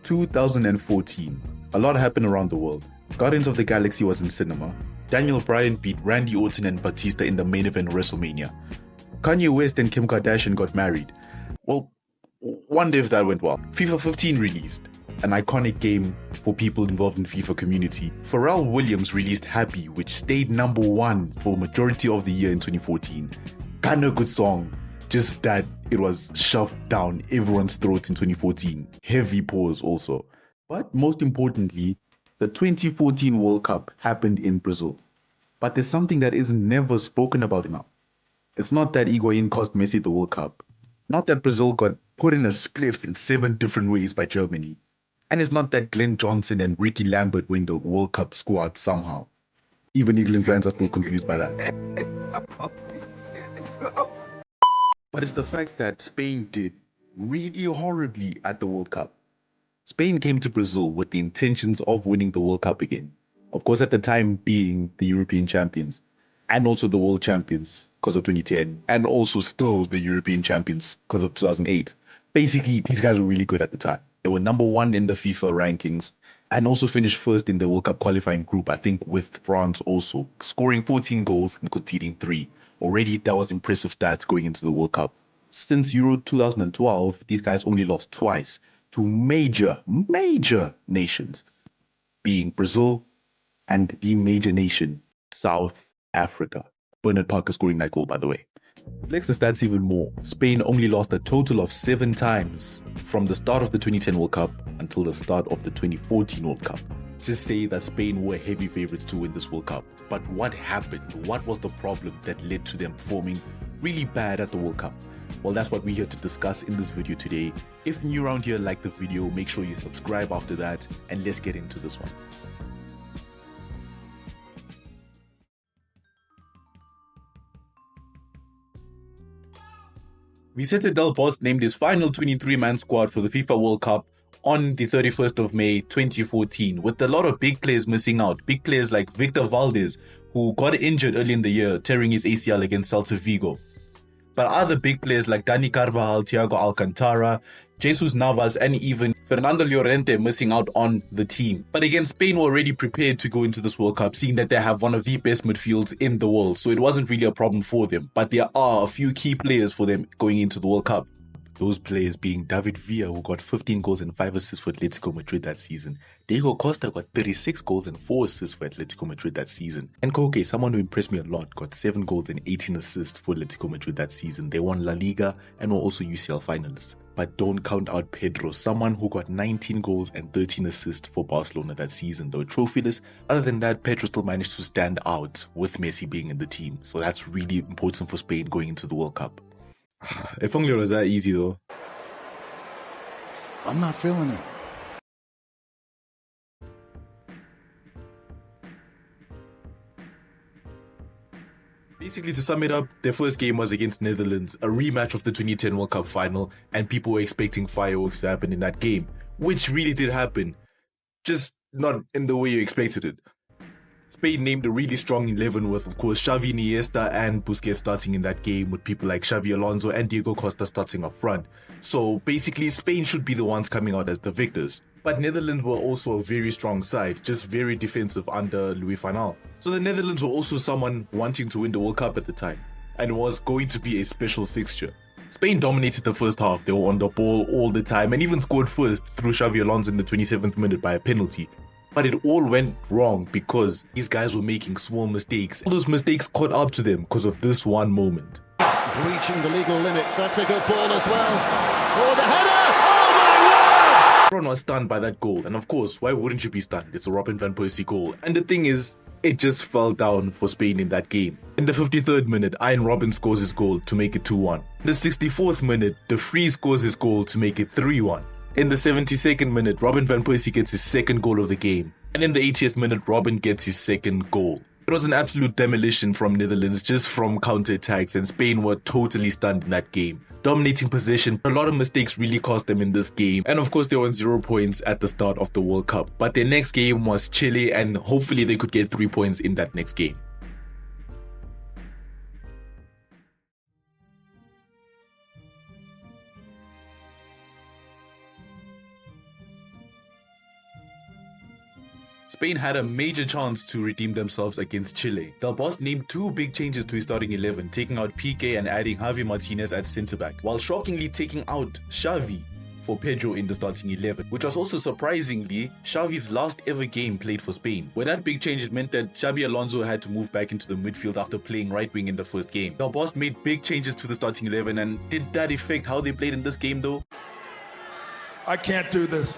2014. A lot happened around the world. Guardians of the Galaxy was in cinema. Daniel Bryan beat Randy Orton and Batista in the main event of WrestleMania. Kanye West and Kim Kardashian got married. Well, wonder if that went well. FIFA 15 released, an iconic game for people involved in FIFA community. Pharrell Williams released Happy, which stayed #1 for majority of the year in 2014. Kinda good song, just that it was shoved down everyone's throats in 2014. Heavy pause also. But most importantly, the 2014 World Cup happened in Brazil. But there's something that is never spoken about enough. It's not that Higuain cost Messi the World Cup. Not that Brazil got put in a spliff in 7 different ways by Germany. And it's not that Glenn Johnson and Ricky Lambert win the World Cup squad somehow. Even England fans are still confused by that. But it's the fact that Spain did really horribly at the World Cup. Spain came to Brazil with the intentions of winning the World Cup again. Of course, at the time being the European champions and also the world champions because of 2010 and also still the European champions because of 2008. Basically, these guys were really good at the time. They were #1 in the FIFA rankings and also finished first in the World Cup qualifying group, I think with France also, scoring 14 goals and conceding 3. Already, that was impressive stats going into the World Cup. Since Euro 2012, these guys only lost twice to major nations, being Brazil and the major nation, South Africa. Bernard Parker scoring that goal, by the way. Flex the stats even more. Spain only lost a total of 7 times from the start of the 2010 World Cup until the start of the 2014 World Cup. Just say that Spain were heavy favorites to win this World Cup. But what happened? What was the problem that led to them performing really bad at the World Cup? Well, that's what we're here to discuss in this video today. If you're new around here, like the video, make sure you subscribe after that, and let's get into this one. Vicente Del Bosque named his final 23-man squad for the FIFA World Cup on the 31st of May 2014, with a lot of big players missing out. Big players like Victor Valdez, who got injured early in the year, tearing his ACL against Celta Vigo. But other big players like Dani Carvajal, Thiago Alcantara, Jesus Navas, and even Fernando Llorente missing out on the team. But again, Spain were already prepared to go into this World Cup, seeing that they have one of the best midfields in the world. So it wasn't really a problem for them. But there are a few key players for them going into the World Cup. Those players being David Villa, who got 15 goals and 5 assists for Atletico Madrid that season. Diego Costa got 36 goals and 4 assists for Atletico Madrid that season. And Koke, someone who impressed me a lot, got 7 goals and 18 assists for Atletico Madrid that season. They won La Liga and were also UCL finalists. But don't count out Pedro, someone who got 19 goals and 13 assists for Barcelona that season, though trophyless. Other than that, Pedro still managed to stand out with Messi being in the team. So that's really important for Spain going into the World Cup. If only it was that easy though. I'm not feeling it. Basically, to sum it up, their first game was against Netherlands, a rematch of the 2010 World Cup final, and people were expecting fireworks to happen in that game, which really did happen, just not in the way you expected it. Spain named a really strong 11 with, of course, Xavi, Iniesta and Busquets starting in that game, with people like Xavi Alonso and Diego Costa starting up front. So basically, Spain should be the ones coming out as the victors. But Netherlands were also a very strong side, just very defensive under Louis van Gaal. So the Netherlands were also someone wanting to win the World Cup at the time, and was going to be a special fixture. Spain dominated the first half. They were on the ball all the time and even scored first through Xavi Alonso in the 27th minute by a penalty. But it all went wrong because these guys were making small mistakes. All those mistakes caught up to them because of this one moment. Breaching the legal limits. That's a good ball as well. Oh, the header! Oh, my word! Everyone was stunned by that goal. And of course, why wouldn't you be stunned? It's a Robin van Persie goal. And the thing is, it just fell down for Spain in that game. In the 53rd minute, Ian Robben scores his goal to make it 2-1. In the 64th minute, De Vries scores his goal to make it 3-1. In the 72nd minute, Robin van Persie gets his second goal of the game. And in the 80th minute, Robben gets his second goal. It was an absolute demolition from Netherlands just from counter-attacks, and Spain were totally stunned in that game. Dominating possession, a lot of mistakes really cost them in this game. And of course, they were on 0 points at the start of the World Cup. But their next game was Chile, and hopefully they could get 3 points in that next game. Spain had a major chance to redeem themselves against Chile. Del Bosque named two big changes to his starting 11, taking out Piqué and adding Javi Martinez at centre-back, while shockingly taking out Xavi for Pedro in the starting 11, which was also surprisingly Xavi's last ever game played for Spain. With that big change, it meant that Xabi Alonso had to move back into the midfield after playing right wing in the first game. Del Bosque made big changes to the starting 11, and did that affect how they played in this game though? I can't do this.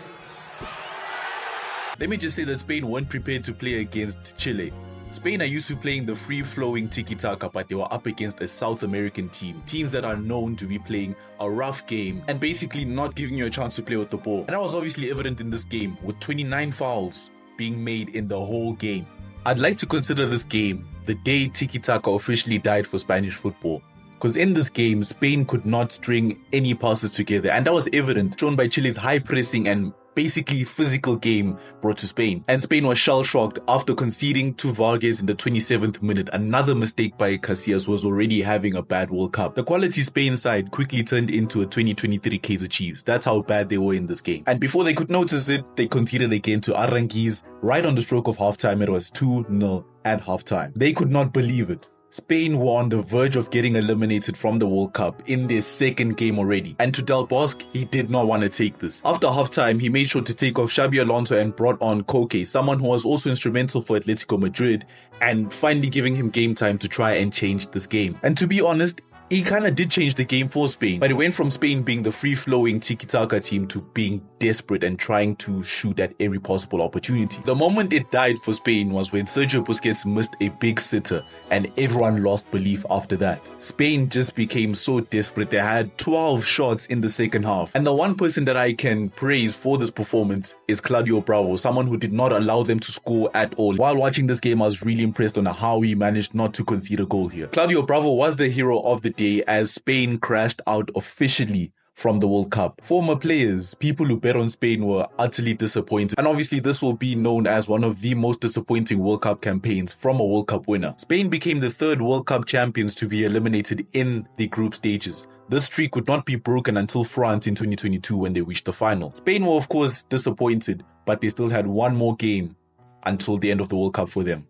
Let me just say that Spain weren't prepared to play against Chile. Spain are used to playing the free-flowing tiki-taka, but they were up against a South American team. Teams that are known to be playing a rough game and basically not giving you a chance to play with the ball. And that was obviously evident in this game, with 29 fouls being made in the whole game. I'd like to consider this game the day tiki-taka officially died for Spanish football. Because in this game, Spain could not string any passes together, and that was evident, shown by Chile's high pressing and basically physical game brought to Spain. And Spain was shell-shocked after conceding to Vargas in the 27th minute. Another mistake by Casillas, was already having a bad World Cup. The quality Spain side quickly turned into a 2023 Kaizer Chiefs. That's how bad they were in this game. And before they could notice it, they conceded again to Aranguiz right on the stroke of halftime. It was 2-0 at halftime. They could not believe it. Spain were on the verge of getting eliminated from the World Cup in their second game already. And to Del Bosque, he did not want to take this. After halftime, he made sure to take off Xabi Alonso and brought on Koke, someone who was also instrumental for Atletico Madrid, and finally giving him game time to try and change this game. And to be honest, he kind of did change the game for Spain, but it went from Spain being the free-flowing tiki-taka team to being desperate and trying to shoot at every possible opportunity. The moment it died for Spain was when Sergio Busquets missed a big sitter, and everyone lost belief after that. Spain just became so desperate. They had 12 shots in the second half. And the one person that I can praise for this performance is Claudio Bravo, someone who did not allow them to score at all. While watching this game, I was really impressed on how he managed not to concede a goal here. Claudio Bravo was the hero of the day as Spain crashed out officially from the World Cup. Former players, people who bet on Spain, were utterly disappointed. And obviously this will be known as one of the most disappointing World Cup campaigns from a World Cup winner. Spain became the third World Cup champions to be eliminated in the group stages. This streak could not be broken until France in 2022 when they reached the final. Spain were of course disappointed, but they still had one more game until the end of the World Cup for them.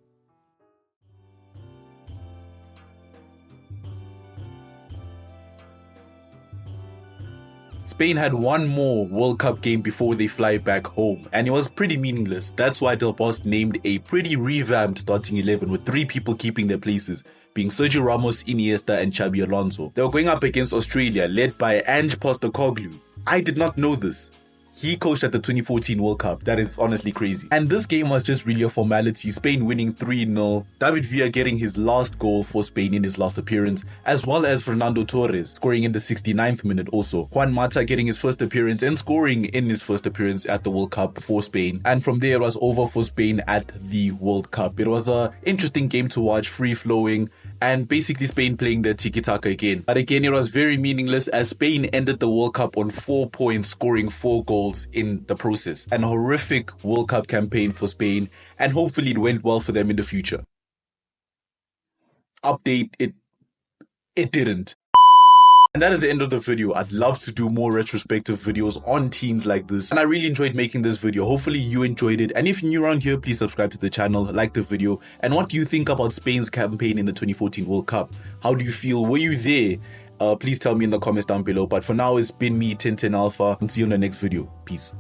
Spain had one more World Cup game before they fly back home, and it was pretty meaningless. That's why Del Bosque named a pretty revamped starting 11 with 3 people keeping their places, being Sergio Ramos, Iniesta and Xabi Alonso. They were going up against Australia, led by Ange Postecoglou. I did not know this. He coached at the 2014 World Cup. That is honestly crazy. And this game was just really a formality. Spain winning 3-0. David Villa getting his last goal for Spain in his last appearance, as well as Fernando Torres scoring in the 69th minute also. Juan Mata getting his first appearance and scoring in his first appearance at the World Cup for Spain. And from there, it was over for Spain at the World Cup. It was an interesting game to watch, free-flowing, and basically Spain playing their tiki-taka again. But again, it was very meaningless as Spain ended the World Cup on 4 points, scoring 4 goals in the process. An horrific World Cup campaign for Spain, and hopefully it went well for them in the future. Update, it didn't. And that is the end of the video. I'd love to do more retrospective videos on teams like this, and I really enjoyed making this video. Hopefully you enjoyed it, and if you're new around here, please subscribe to the channel, like the video. And what do you think about Spain's campaign in the 2014 World Cup? How do you feel? Were you there? Please tell me in the comments down below. But for now, it's been me, Tintin Alpha, and see you in the next video. Peace.